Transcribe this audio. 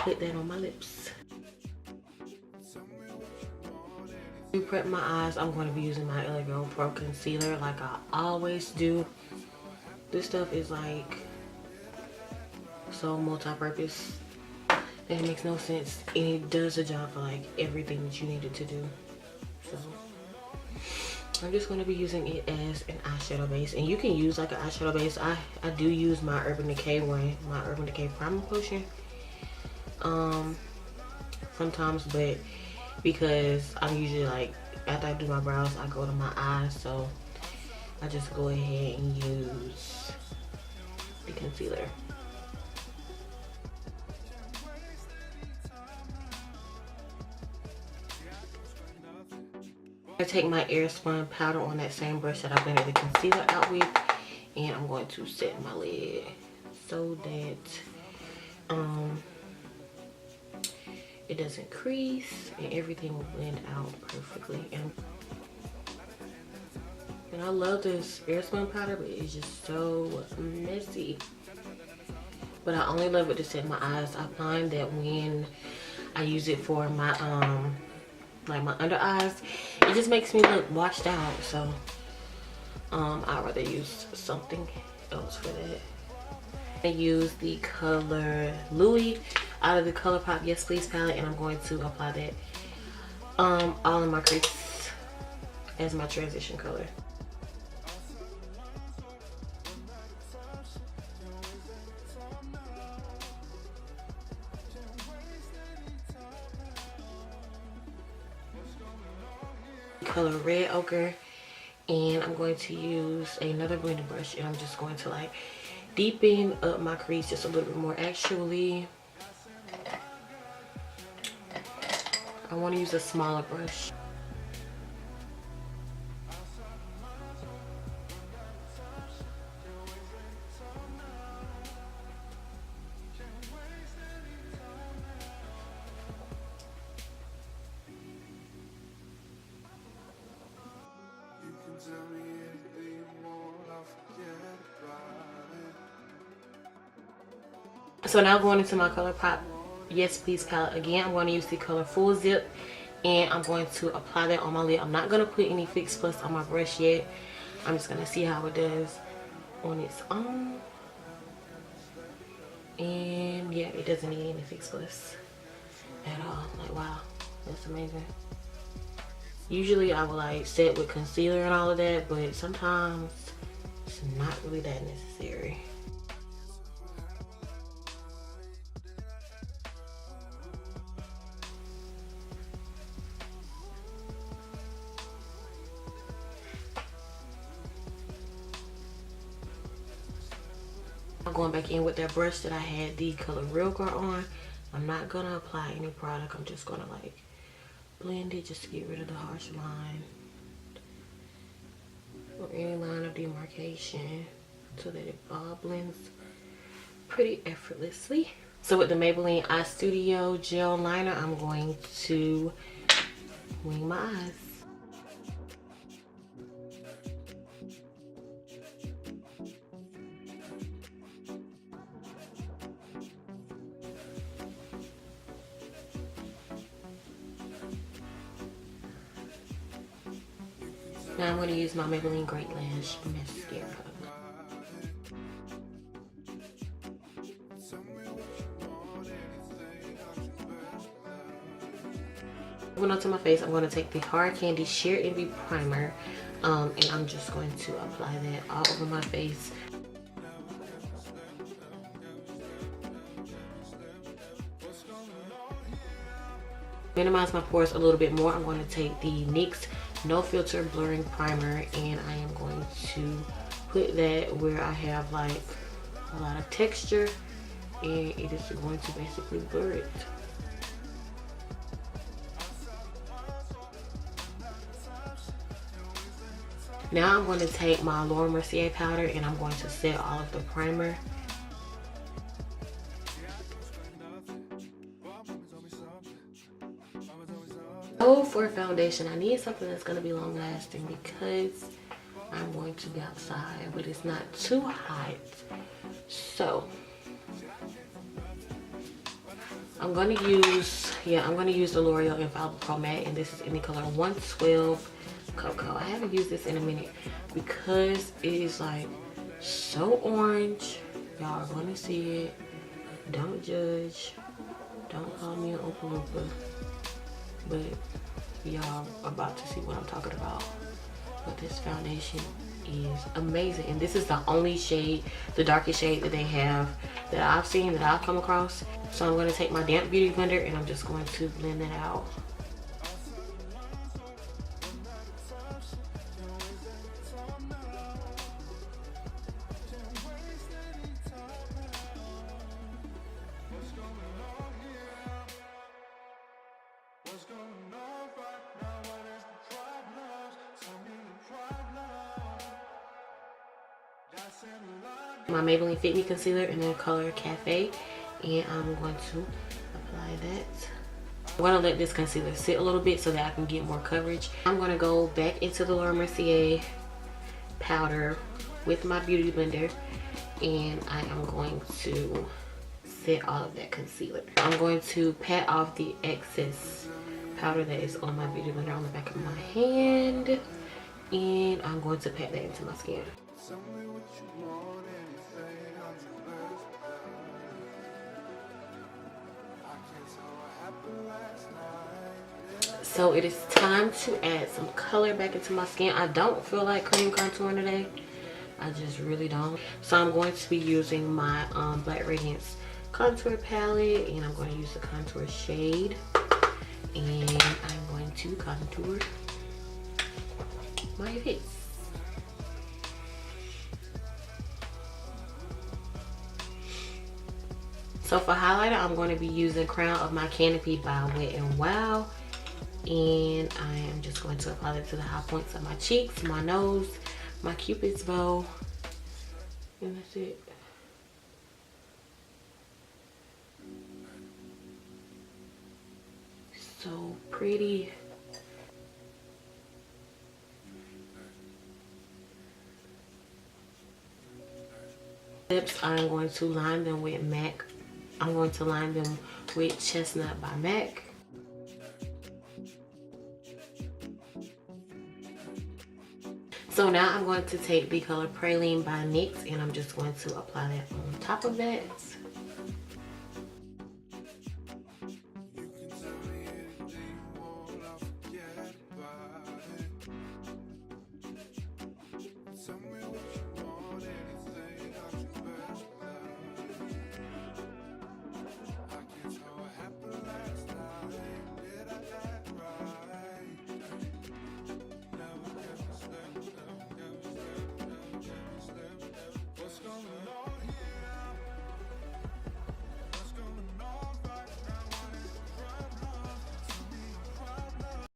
Put that on my lips. To prep my eyes, I'm going to be using my LA Girl Pro Concealer like I always do. This stuff is like so multi-purpose that it makes no sense, and it does the job for like everything that you need it to do. So I'm just going to be using it as an eyeshadow base, and you can use like an eyeshadow base. I do use my Urban Decay one, my Urban Decay Primer Potion sometimes, but because I'm usually like, after I do my brows, I go to my eyes, so I just go ahead and use the concealer. I take my Spun powder on that same brush that I blended the concealer out with, and I'm going to set my lid so that it doesn't crease and everything will blend out perfectly. And I love this Spun powder, but it's just so messy. But I only love it to set my eyes. I find that when I use it for my like my under eyes, it just makes me look washed out. So I'd rather use something else for that. I use the color Louie out of the ColourPop Yes Please palette, and I'm going to apply that all in my crease as my transition color. Color Red Ochre, and I'm going to use another blending brush, and I'm just going to like deepen up my crease just a little bit more. Actually, I want to use a smaller brush. So now going into my ColourPop Yes Please palette again, I'm going to use the color Full Zip, and I'm going to apply that on my lid. I'm not going to put any Fix Plus on my brush yet. I'm just going to see how it does on its own. And yeah, it doesn't need any Fix Plus at all. Like, wow, that's amazing. Usually I would like set with concealer and all of that, but sometimes it's not really that necessary. I'm going back in with that brush that I had the color Real Girl on. I'm not gonna apply any product. I'm just gonna like blend it just to get rid of the harsh line or any line of demarcation so that it all blends pretty effortlessly. So with the Maybelline Eye Studio Gel Liner, I'm going to wing my eyes. Now I'm going to use my Maybelline Great Lash Mascara. Going onto my face, I'm going to take the Hard Candy Sheer Envy Primer, and I'm just going to apply that all over my face. Minimize my pores a little bit more. I'm going to take the NYX No Filter Blurring Primer, and I am going to put that where I have like a lot of texture, and it is going to basically blur it. Now I'm going to take my Mercier powder and I'm going to set all of the primer. So for foundation, I need something that's going to be long lasting because I'm going to be outside, but it's not too hot. So I'm going to use, the L'Oreal Infallible Pro Matte, and this is in the color 112 Cocoa. I haven't used this in a minute because it is like so orange. Y'all are gonna see it. Don't judge. Don't call me an Oompa Loompa. But y'all about to see what I'm talking about. But this foundation is amazing, and this is the only shade, the darkest shade that they have that I've seen, that I've come across. So I'm going to take my damp beauty blender and I'm just going to blend it out. My Maybelline Fit Me concealer in the color Cafe, and I'm going to apply that. I'm going to let this concealer sit a little bit so that I can get more coverage. I'm going to go back into the Mercier powder with my beauty blender, and I am going to set all of that concealer. I'm going to pat off the excess powder that is on my beauty blender on the back of my hand, and I'm going to pat that into my skin. So it is time to add some color back into my skin. I don't feel like cream contouring today. I just really don't. So I'm going to be using my Black Radiance contour palette, and I'm going to use the contour shade, and I'm going to contour my face. So for highlighter, I'm going to be using Crown of my Canopy by Wet n Wild. And I am just going to apply it to the high points of my cheeks, my nose, my Cupid's bow, and that's it. So pretty. Lips, I'm going to line them with MAC. I'm going to line them with Chestnut by MAC. So now I'm going to take the color Praline by NYX, and I'm just going to apply that on top of that.